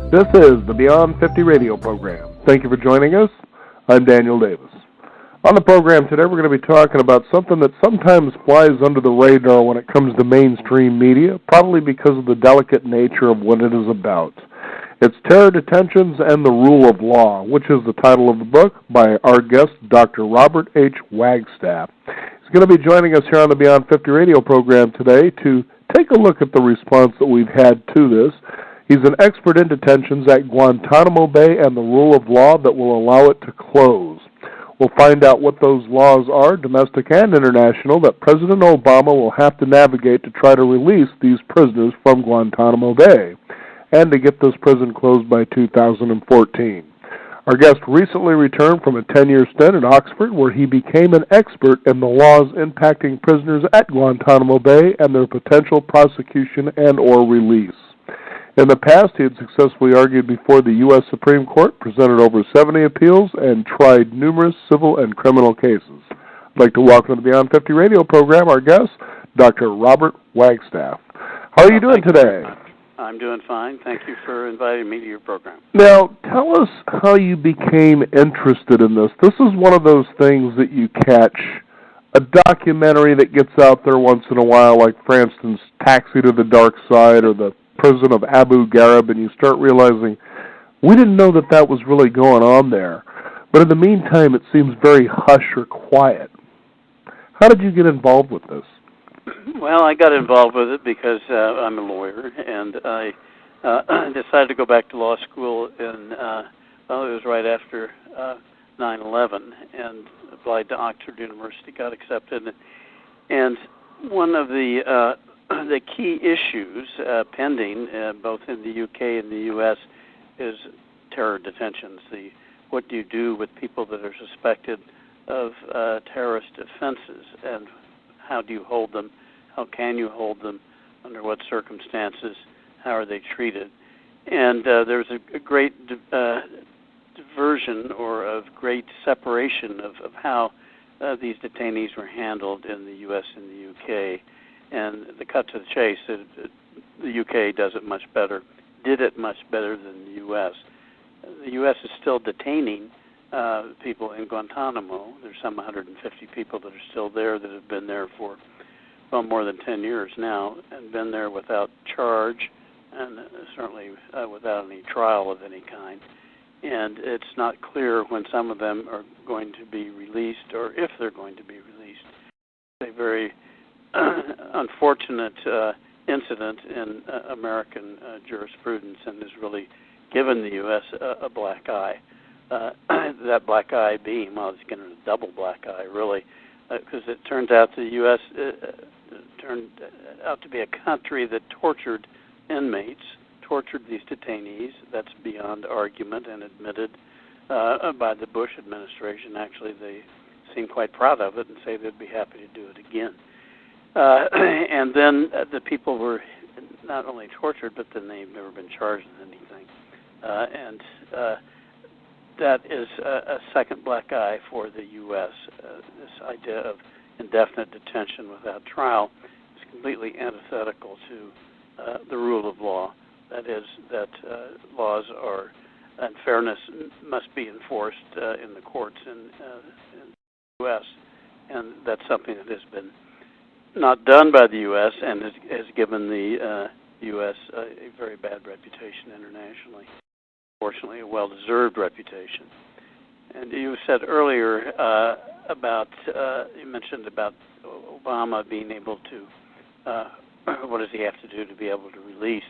This is the Beyond 50 radio program. Thank you for joining us. I'm Daniel Davis. On the program today, we're going to be talking about something that sometimes flies under the radar when it comes to mainstream media, probably because of the delicate nature of what it is about. It's Terror Detentions and the Rule of Law, which is the title of the book by our guest, Dr. Robert H. Wagstaff. He's going to be joining us here on the Beyond 50 radio program today to take a look at the response that we've had to this. He's an expert in detentions at Guantanamo Bay and the rule of law that will allow it to close. We'll find out what those laws are, domestic and international, that President Obama will have to navigate to try to release these prisoners from Guantanamo Bay and to get this prison closed by 2014. Our guest recently returned from a 10-year stint at Oxford where he became an expert in the laws impacting prisoners at Guantanamo Bay and their potential prosecution and or release. In the past, he had successfully argued before the U.S. Supreme Court, presented over 70 appeals, and tried numerous civil and criminal cases. I'd like to welcome to the Beyond 50 radio program our guest, Dr. Robert Wagstaff. How are you doing today? I'm doing fine. Thank you for inviting me to your program. Now, tell us how you became interested in this. This is one of those things that you catch, a documentary that gets out there once in a while, like, for instance, Taxi to the Dark Side or the prison of Abu Ghraib, and you start realizing we didn't know that that was really going on there. But in the meantime, it seems very hush or quiet. How did you get involved with this? Well, I got involved with it because I'm a lawyer, and I decided to go back to law school in, it was right after 9/11, and applied to Oxford University, got accepted. And one of the key issues pending both in the UK and the US is terror detentions. What do you do with people that are suspected of terrorist offenses, and how do you hold them? How can you hold them? Under what circumstances? How are they treated? And there's a great diversion or of great separation of how these detainees were handled in the US and the UK. And the cut to the chase, the UK does it much better, did it much better than the U.S. The U.S. is still detaining people in Guantanamo. There's some 150 people that are still there that have been there for, well, more than 10 years now, and been there without charge, and certainly without any trial of any kind. And it's not clear when some of them are going to be released or if they're going to be released. It's a very unfortunate incident in American jurisprudence, and has really given the U.S. a black eye. That black eye being, well, it's getting a double black eye, really, because it turns out the U.S. Turned out to be a country that tortured inmates, tortured these detainees. That's beyond argument and admitted by the Bush administration. Actually, they seem quite proud of it and say they'd be happy to do it again. And then the people were not only tortured, but then they've never been charged with anything. And that is a second black eye for the U.S. This idea of indefinite detention without trial is completely antithetical to the rule of law. That is, that laws are, and fairness must be enforced in the courts in the U.S. And that's something that has been not done by the U.S. and has given the U.S. a very bad reputation internationally. Fortunately, a well-deserved reputation. And you said earlier you mentioned about Obama being able to, what does he have to do to be able to release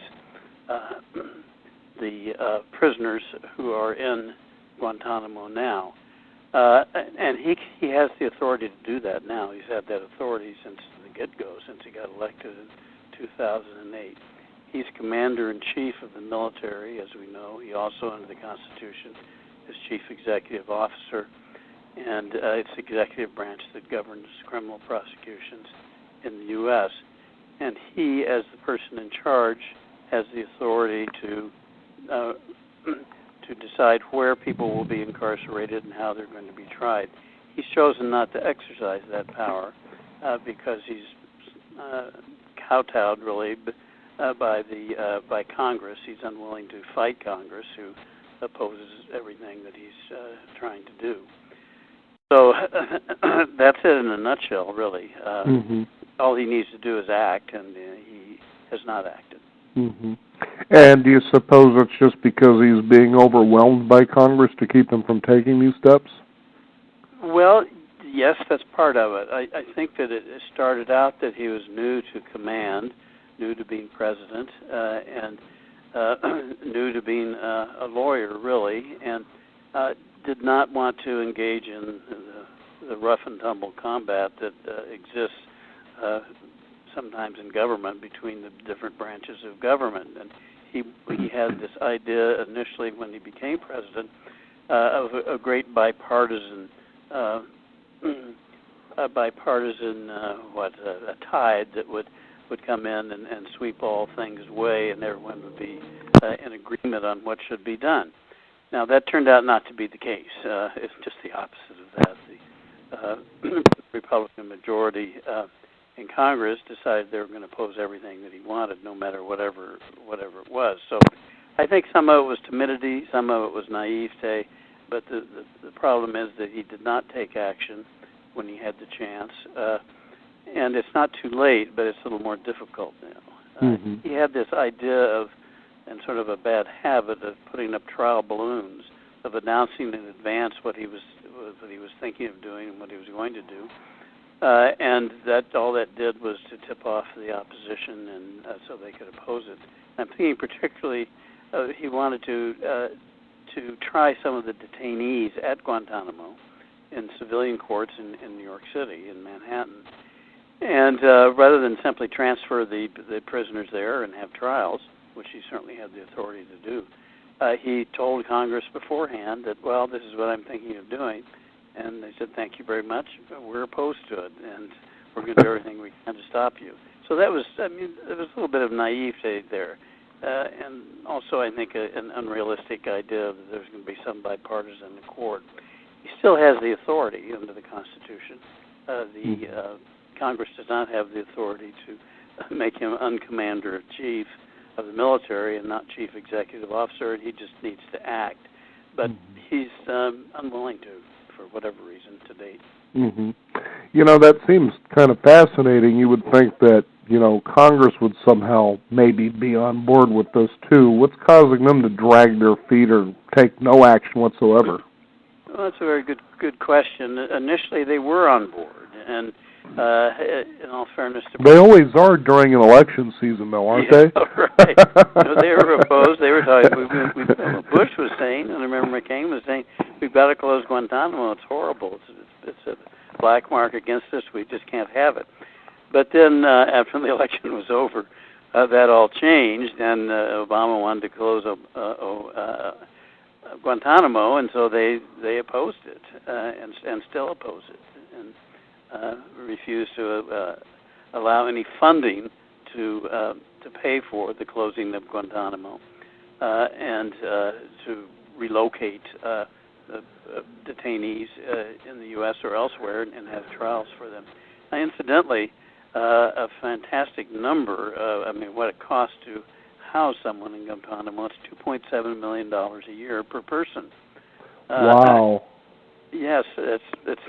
the prisoners who are in Guantanamo now. And he has the authority to do that now. He's had that authority since the get-go, since he got elected in 2008. He's commander-in-chief of the military, as we know. He also, under the Constitution, is chief executive officer, and it's the executive branch that governs criminal prosecutions in the U.S. And he, as the person in charge, has the authority to decide where people will be incarcerated and how they're going to be tried. He's chosen not to exercise that power because he's kowtowed, really, by Congress. He's unwilling to fight Congress, who opposes everything that he's trying to do. So that's it in a nutshell, really. All he needs to do is act, and he has not acted. And do you suppose it's just because he's being overwhelmed by Congress to keep him from taking these steps? Well, yes, that's part of it. I think that it started out that he was new to command, new to being president, and new to being a lawyer, really, and did not want to engage in the rough and tumble combat that exists sometimes in government between the different branches of government. And he had this idea initially when he became president of a great bipartisan a tide that would come in and sweep all things away, and everyone would be in agreement on what should be done. Now, that turned out not to be the case. It's just the opposite of that. The Republican majority in Congress decided they were going to oppose everything that he wanted, no matter whatever it was. So I think some of it was timidity, some of it was naivete, but the problem is that he did not take action when he had the chance. And it's not too late, but it's a little more difficult now. He had this idea of, and sort of a bad habit of putting up trial balloons, of announcing in advance what he was thinking of doing and what he was going to do, and that all that did was to tip off the opposition, and so they could oppose it. I'm thinking particularly he wanted to try some of the detainees at Guantanamo in civilian courts in New York City, in Manhattan. And rather than simply transfer the prisoners there and have trials, which he certainly had the authority to do, he told Congress beforehand that, well, this is what I'm thinking of doing. And they said, thank you very much. We're opposed to it, and we're going to do everything we can to stop you. So that was, there was a little bit of naivete there. And also, I think, an unrealistic idea that there's going to be some bipartisan accord. He still has the authority under the Constitution. Congress does not have the authority to make him uncommander-in-chief of the military and not chief executive officer, and he just needs to act. But he's unwilling to, for whatever reason, to date. You know, that seems kind of fascinating. You would think that, you know, Congress would somehow maybe be on board with this too. What's causing them to drag their feet or take no action whatsoever? Well, that's a very good question. Initially, they were on board, and in all fairness to they always are during an election season, though, aren't they? Right. No, they were opposed. They were talking. Bush was saying, and I remember McCain was saying, "We've got to close Guantanamo. It's horrible. It's a black mark against us. We just can't have it." But then, after the election was over, that all changed, and Obama wanted to close Guantanamo, and so they opposed it, and still oppose it, and refused to allow any funding to pay for the closing of Guantanamo, and to relocate detainees in the U.S. or elsewhere and have trials for them. Now, incidentally, a fantastic number. What it costs to house someone in Guantanamo, it's $2.7 million a year per person. Wow. Yes, it's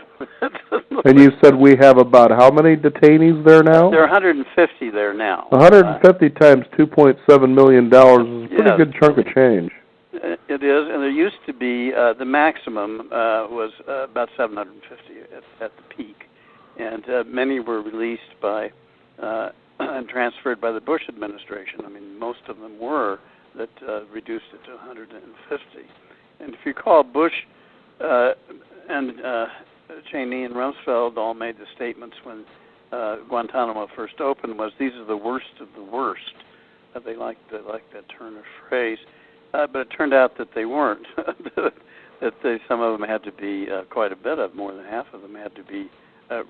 and you said we have about how many detainees there now? There are 150 there now. 150 times $2.7 million is a pretty good chunk of change. It is, and there used to be, the maximum was about 750 at the peak, and many were released by and transferred by the Bush administration. Most of them were, that reduced it to 150. And if you recall, Bush and Cheney and Rumsfeld all made the statements when Guantanamo first opened, was these are the worst of the worst. They liked that turn of phrase, but it turned out that they weren't. That some of them had to be, quite a bit of, more than half of them had to be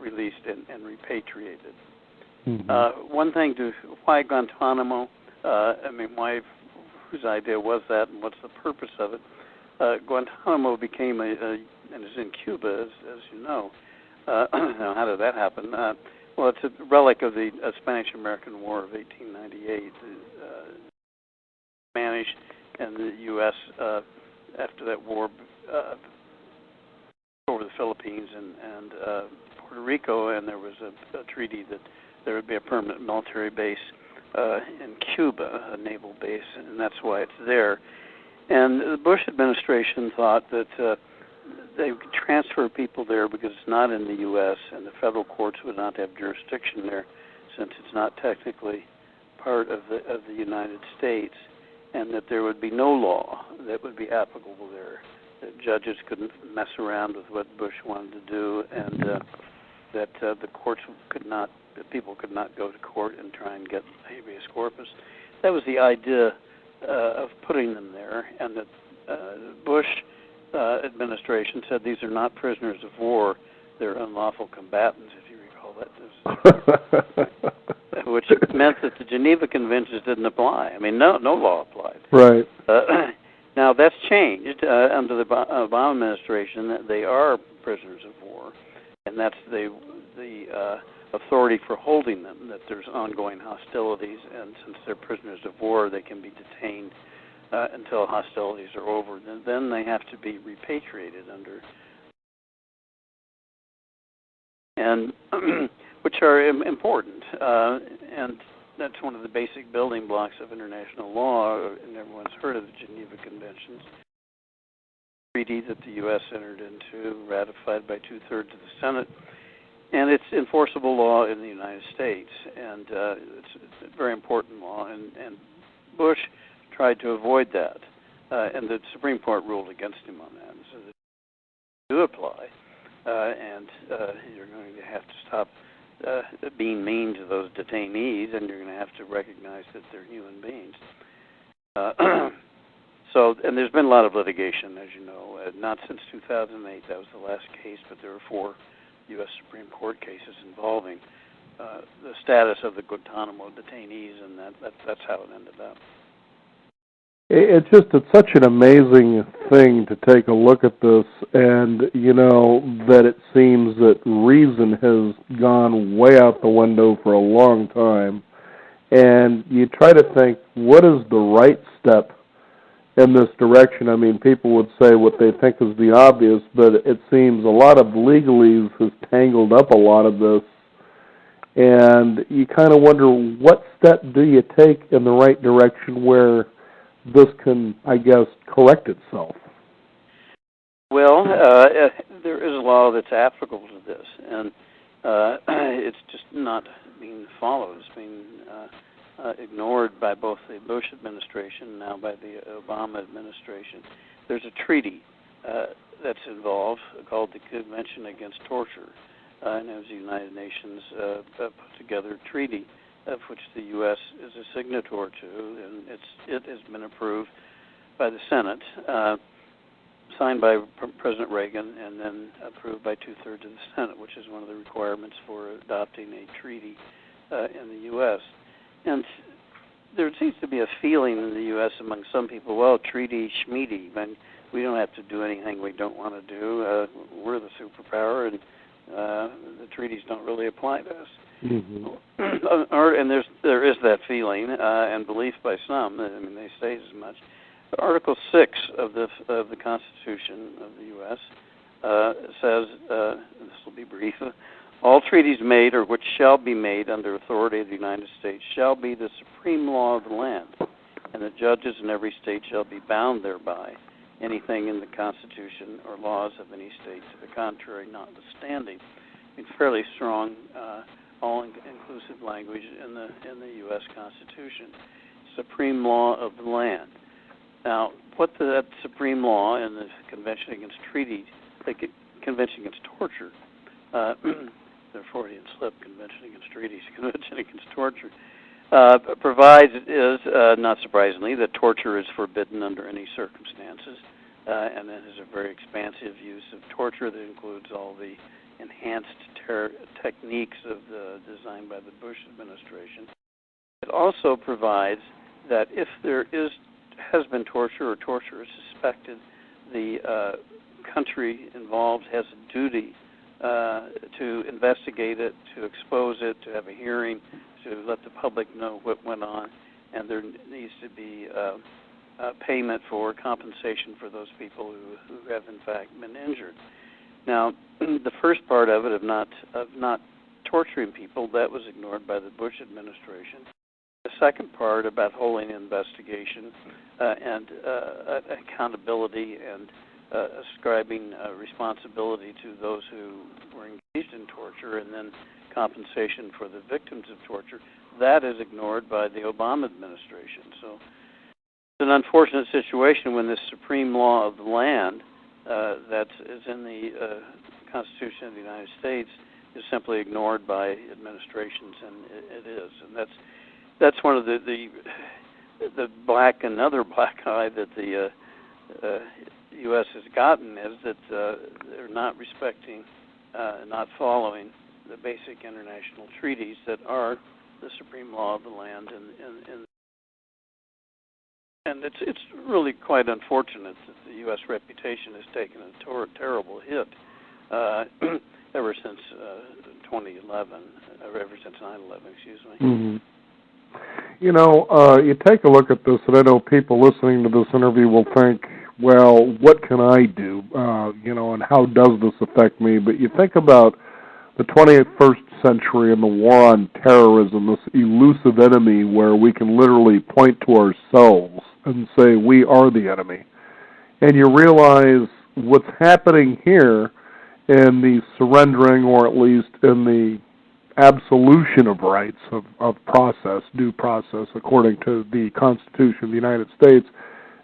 released and repatriated. One thing why Guantanamo? Whose idea was that, and what's the purpose of it? Guantanamo became and is in Cuba, as you know. Now, how did that happen? Well, it's a relic of the Spanish-American War of 1898. The Spanish and the U.S. After that war over the Philippines and Puerto Rico, and there was a treaty that there would be a permanent military base in Cuba, a naval base, and that's why it's there. And the Bush administration thought that they could transfer people there because it's not in the U.S. and the federal courts would not have jurisdiction there since it's not technically part of the United States, and that there would be no law that would be applicable there. That judges couldn't mess around with what Bush wanted to do, and that the courts could not, people could not go to court and try and get habeas corpus. That was the idea of putting them there, and that Bush administration said these are not prisoners of war, they're unlawful combatants, if you recall that. Which meant that the Geneva Conventions didn't apply. I mean, no law applied. Right. Now, that's changed under the Obama administration. They are prisoners of war, and that's the authority for holding them, that there's ongoing hostilities, and since they're prisoners of war, they can be detained until hostilities are over. And then they have to be repatriated under, and which are important. And that's one of the basic building blocks of international law, and everyone's heard of the Geneva Conventions. Treaty that the U.S. entered into, ratified by 2/3 of the Senate, and it's enforceable law in the United States, and it's a very important law, and Bush tried to avoid that, and the Supreme Court ruled against him on that, so that do apply, and you're going to have to stop being mean to those detainees, and you're going to have to recognize that they're human beings. So, and there's been a lot of litigation, as you know, not since 2008, that was the last case, but there were 4 U.S. Supreme Court cases involving the status of the Guantanamo detainees, and that's how it ended up. It's such an amazing thing to take a look at this, and, you know, that it seems that reason has gone way out the window for a long time, and you try to think, what is the right step in this direction? I mean, people would say what they think is the obvious, but it seems a lot of legalese has tangled up a lot of this, and you kind of wonder, what step do you take in the right direction where this can, I guess, correct itself? Well, there is a law that's applicable to this, and it's just not being followed. It's being ignored by both the Bush administration and now by the Obama administration. There's a treaty that's involved called the Convention Against Torture, and it was the United Nations put together a treaty of which the U.S. is a signatory to, and it has been approved by the Senate, signed by President Reagan, and then approved by 2/3 of the Senate, which is one of the requirements for adopting a treaty in the U.S. And there seems to be a feeling in the U.S. among some people, well, treaty schmeedy, man, we don't have to do anything we don't want to do. We're the superpower, and the treaties don't really apply to us. Mm-hmm. And there is that feeling and belief by some. I mean, they say as much. Article 6 of the Constitution of the U.S. Says, this will be brief, all treaties made or which shall be made under authority of the United States shall be the supreme law of the land, and the judges in every state shall be bound thereby, anything in the Constitution or laws of any state to the contrary notwithstanding. I mean, fairly strong, all-inclusive language in the U.S. Constitution. Supreme law of the land. Now, what that supreme law in the Convention Against Convention Against Torture, the Freudian slip, Convention Against Treaties, Convention Against Torture, provides is, not surprisingly, that torture is forbidden under any circumstances, and it is a very expansive use of torture that includes all the enhanced techniques designed by the Bush administration. It also provides that if there has been torture or torture is suspected, the country involved has a duty to investigate it, to expose it, to have a hearing, to let the public know what went on, and there needs to be payment for compensation for those people who have in fact been injured. Now, the first part of it, of not torturing people, that was ignored by the Bush administration. The second part about holding an investigation and accountability and ascribing responsibility to those who were engaged in torture, and then compensation for the victims of torture, that is ignored by the Obama administration. So it's an unfortunate situation when this supreme law of the land that is in the Constitution of the United States is simply ignored by administrations, and it is. And that's one of the another black eye that the U.S. has gotten, is that they're not respecting, not following the basic international treaties that are the supreme law of the land, and it's really quite unfortunate that the U.S. reputation has taken a terrible hit ever since 2011, ever since 9/11, excuse me. Mm-hmm. You know, you take a look at this, and I know people listening to this interview will think, well, what can I do, and how does this affect me? But you think about the 21st century and the war on terrorism, this elusive enemy where we can literally point to ourselves and say we are the enemy. And you realize what's happening here in the surrendering, or at least in the absolution of rights of process, due process, according to the Constitution of the United States,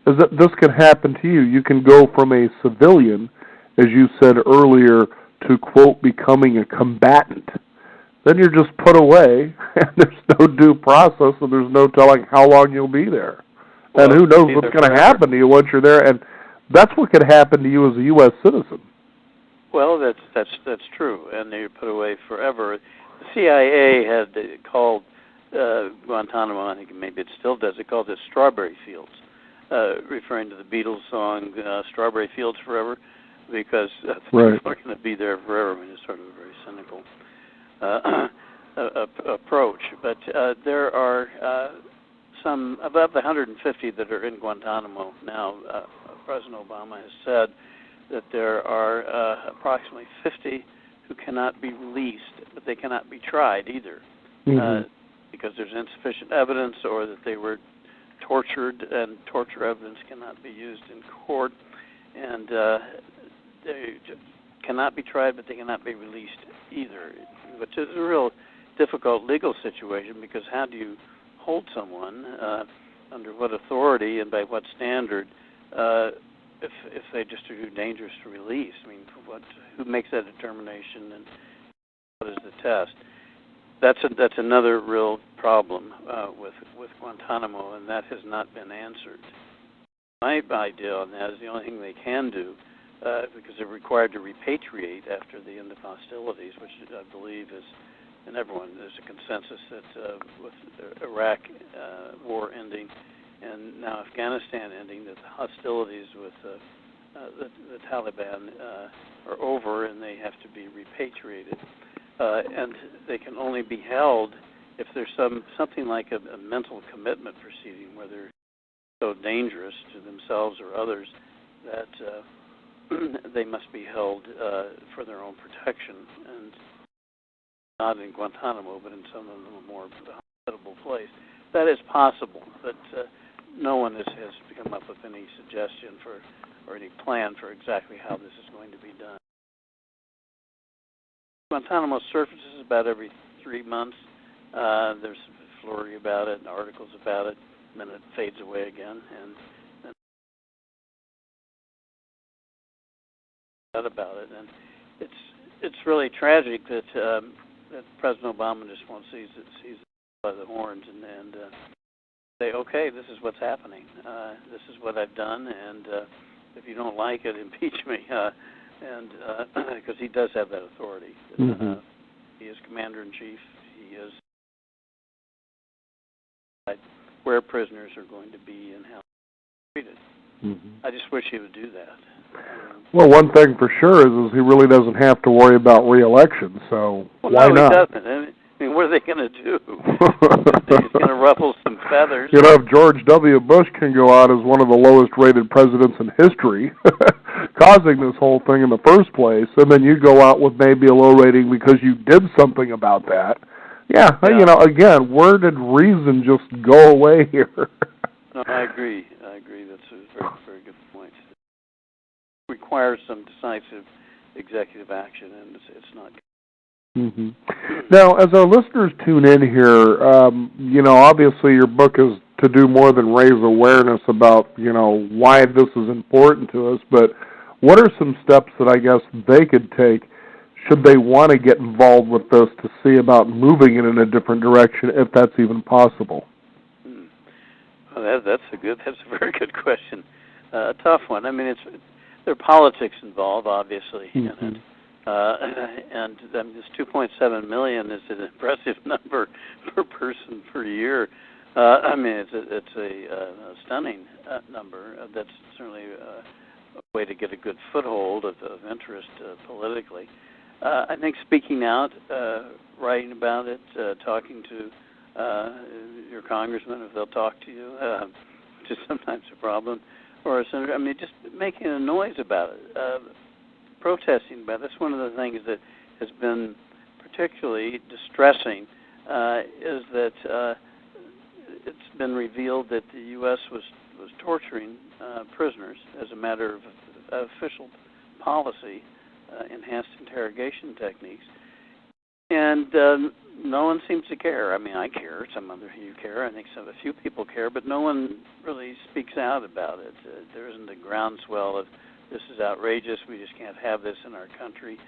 is that this can happen to you. You can go from a civilian, as you said earlier, to, quote, becoming a combatant. Then you're just put away, and there's no due process, and there's no telling how long you'll be there. Well, and who knows what's going to happen to you once you're there. And that's what could happen to you as a U.S. citizen. Well, that's true, and you're put away forever. The CIA had called Guantanamo, I think maybe it still does, it called it Strawberry Fields, referring to the Beatles song Strawberry Fields Forever, because people are going to be there forever. I mean, it's sort of a very cynical approach. But there are some, above the 150 that are in Guantanamo now. President Obama has said that there are approximately 50 who cannot be released, but they cannot be tried either, because there's insufficient evidence, or that they were tortured, and torture evidence cannot be used in court, and they cannot be tried, but they cannot be released either, which is a real difficult legal situation, because how do you hold someone, under what authority and by what standard, if they just are too dangerous to release? I mean, who makes that determination, and what is the test? That's another real problem with Guantanamo, and that has not been answered. My idea on that is the only thing they can do, because they're required to repatriate after the end of hostilities, which I believe is, and there's a consensus that with the Iraq war ending and now Afghanistan ending, that the hostilities with the Taliban are over, and they have to be repatriated. And they can only be held if there's something like a mental commitment proceeding, where they're so dangerous to themselves or others that they must be held for their own protection, and not in Guantanamo, but in some of the more hospitable place. That is possible, but no one has come up with any suggestion or any plan for exactly how this is going to be done. Guantanamo surfaces about every 3 months. There's a flurry about it and articles about it, and then it fades away again. And about it, and it's really tragic that President Obama just won't seize it by the horns and say, okay, this is what's happening. This is what I've done, and if you don't like it, impeach me. And because he does have that authority. He is commander-in-chief. He is where prisoners are going to be and how they're treated. I just wish he would do that. Well, one thing for sure is he really doesn't have to worry about re-election, so why no, not? He doesn't. I mean, what are they going to do? He's going to ruffle some feathers. You know, if George W. Bush can go out as one of the lowest-rated presidents in history, causing this whole thing in the first place, and then you go out with maybe a low rating because you did something about that, yeah. You know, again, where did reason just go away here? No, I agree. That's a very, very good point. It requires some decisive executive action, and it's not good. Mm-hmm. Now, as our listeners tune in here, you know, obviously your book is to do more than raise awareness about, you know, why this is important to us, but what are some steps that I guess they could take should they want to get involved with this to see about moving it in a different direction, if that's even possible? Well, that's a very good question. A tough one. I mean, there are politics involved, obviously, in it. And this 2.7 million is an impressive number per person per year. I mean, it's a stunning number. That's certainly a way to get a good foothold of interest politically. I think speaking out, writing about it, talking to your congressman if they'll talk to you, which is sometimes a problem, or a senator. I mean, just making a noise about it. Protesting about it. That's one of the things that has been particularly distressing, is that it's been revealed that the U.S. was torturing prisoners as a matter of official policy, enhanced interrogation techniques, and no one seems to care. I mean, I care. Some of you care. I think a few people care, but no one really speaks out about it. There isn't a groundswell of this is outrageous, we just can't have this in our country.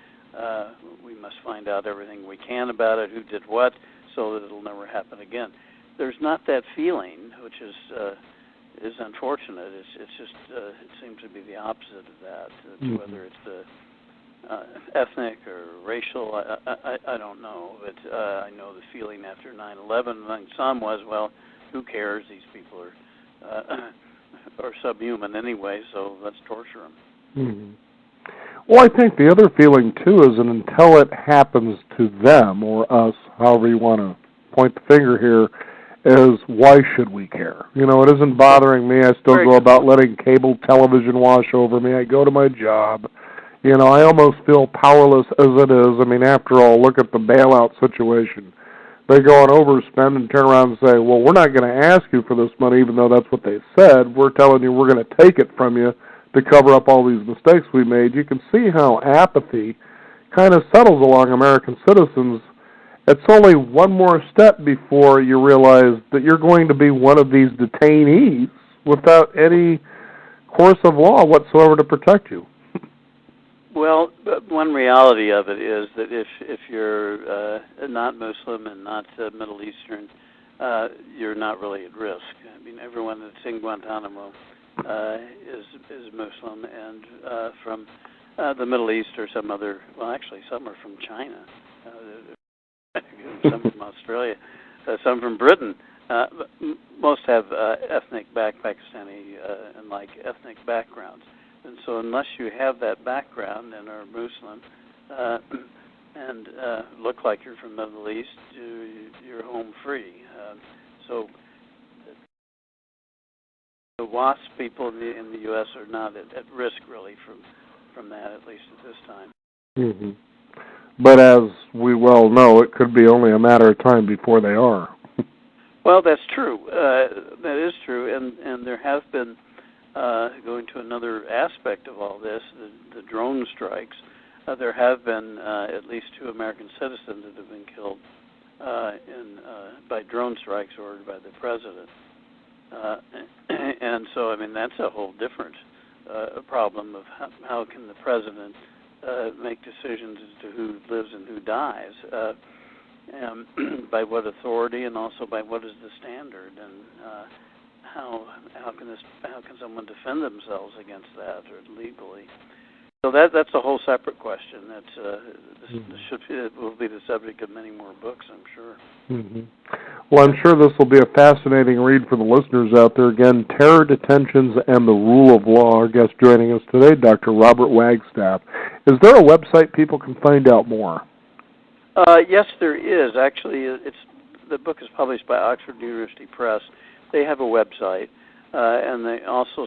We must find out everything we can about it, who did what, so that it'll never happen again. There's not that feeling, which is unfortunate. It's just it seems to be the opposite of that. Whether it's ethnic or racial, I don't know. But I know the feeling after 9/11 among some was, well, who cares? These people are subhuman anyway, so let's torture them. Well, I think the other feeling, too, is that until it happens to them or us, however you want to point the finger here, is why should we care? You know, it isn't bothering me. I still go about letting cable television wash over me. I go to my job. You know, I almost feel powerless as it is. I mean, after all, look at the bailout situation. They go and overspend and turn around and say, well, we're not going to ask you for this money, even though that's what they said. We're telling you we're going to take it from you to cover up all these mistakes we made. You can see how apathy kind of settles along American citizens. It's only one more step before you realize that you're going to be one of these detainees without any course of law whatsoever to protect you. Well, one reality of it is that if you're not Muslim and not Middle Eastern, you're not really at risk. I mean, everyone that's in Guantanamo is Muslim and from the Middle East or some other. Well, actually, some are from China, some from Australia, some from Britain. Most have ethnic Pakistani and ethnic backgrounds. And so unless you have that background and are Muslim and look like you're from the Middle East, you're home free. So the WASP people in the U.S. are not at risk, really, from that, at least at this time. But as we well know, it could be only a matter of time before they are. Well, that's true. That is true. And there have been, going to another aspect of all this, the drone strikes, there have been at least 2 American citizens that have been killed by drone strikes ordered by the president. And so, I mean, that's a whole different problem of how can the president make decisions as to who lives and who dies, by what authority, and also by what is the standard, and how can someone defend themselves against that or legally. So that's a whole separate question. It will be the subject of many more books, I'm sure. Mm-hmm. Well, I'm sure this will be a fascinating read for the listeners out there. Again, Terror, Detentions, and the Rule of Law. Our guest joining us today, Dr. Robert Wagstaff. Is there a website people can find out more? Yes, there is. Actually, the book is published by Oxford University Press. They have a website, and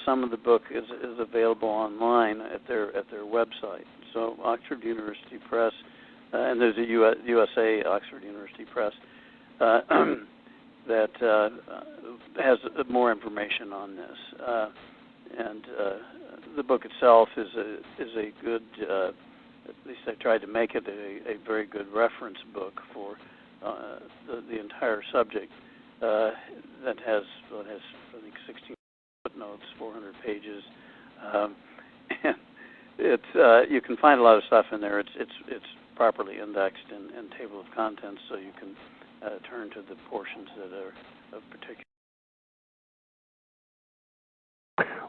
some of the book is available online at their website. So Oxford University Press, and there's a USA Oxford University Press that has more information on this. And the book itself is a good. At least I tried to make it a very good reference book for the entire subject. That has I think 16 footnotes, 400 pages, and you can find a lot of stuff in there. It's properly indexed in table of contents, so you can turn to the portions that are of particular.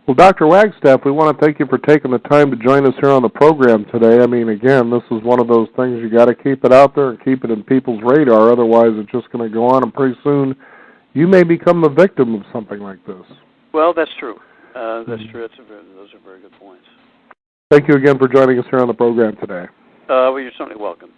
Well, Dr. Wagstaff, we want to thank you for taking the time to join us here on the program today. I mean, again, this is one of those things you got to keep it out there and keep it in people's radar. Otherwise, it's just going to go on, and pretty soon you may become the victim of something like this. Well, that's true. That's true. Those are very good points. Thank you again for joining us here on the program today. Well, you're certainly welcome.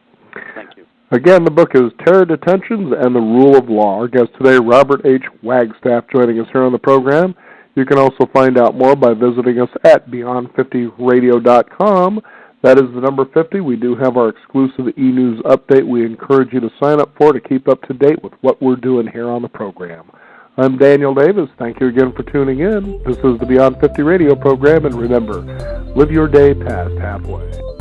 Thank you. Again, the book is Terror, Detentions, and the Rule of Law. Our guest today, Robert H. Wagstaff, joining us here on the program. You can also find out more by visiting us at Beyond50Radio.com. That is the number 50. We do have our exclusive e-news update we encourage you to sign up for to keep up to date with what we're doing here on the program. I'm Daniel Davis. Thank you again for tuning in. This is the Beyond 50 Radio program, and remember, live your day past halfway.